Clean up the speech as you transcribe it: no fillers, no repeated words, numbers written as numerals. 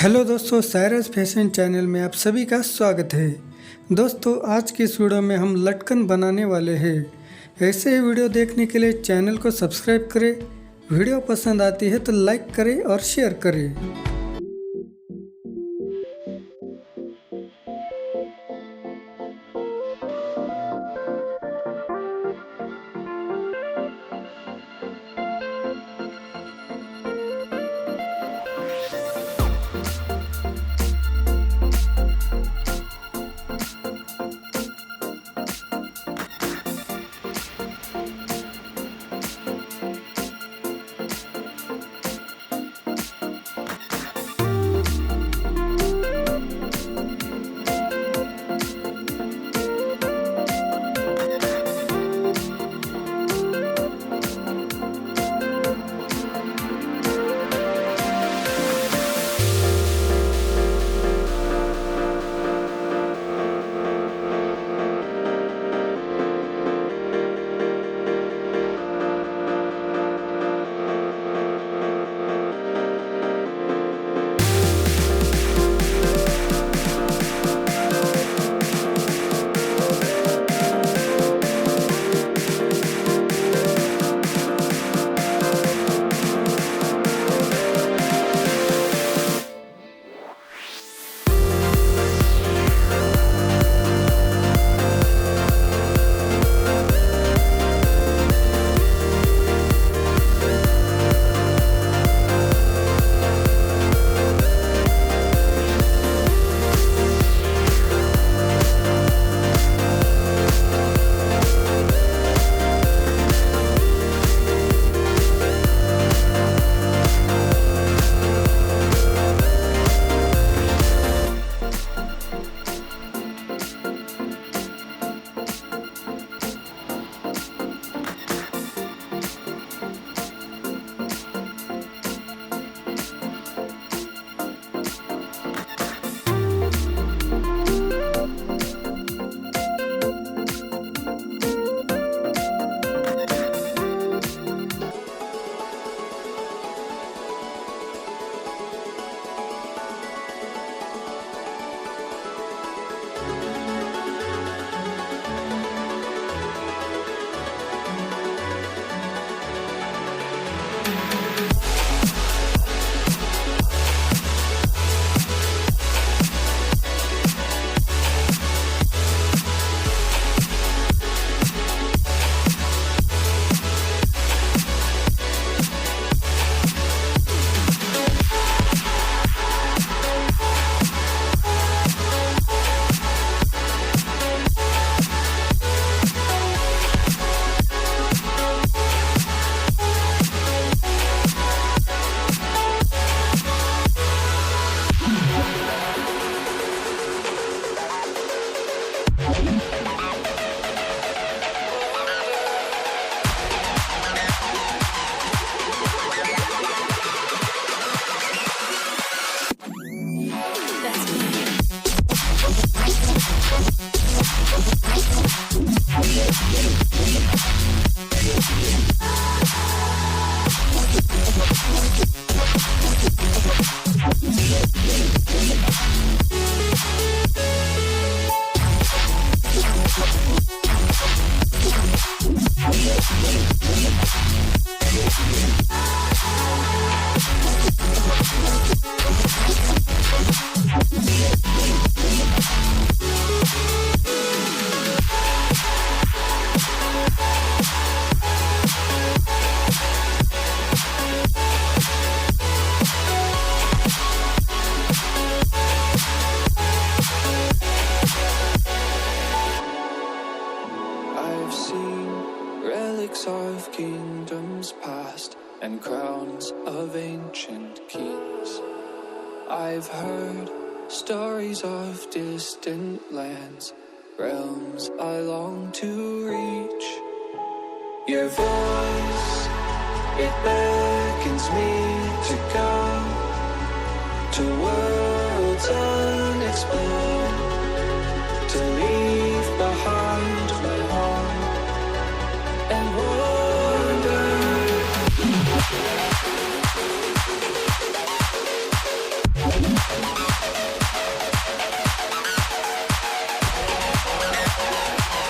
Hello दोस्तों, Cyrus fashion channel में आप सभी का स्वागत है। दोस्तों, आज की इस वीडियो में हम लटकन बनाने वाले हैं। ऐसे ही वीडियो देखने के लिए चैनल को सब्सक्राइब करें। वीडियो पसंद आती है तो लाइक करें और शेयर करें। Of kingdoms past and crowns of ancient kings. I've heard stories of distant lands, realms I long to reach. Your voice, it beckons me to go to worlds unexplored, to leave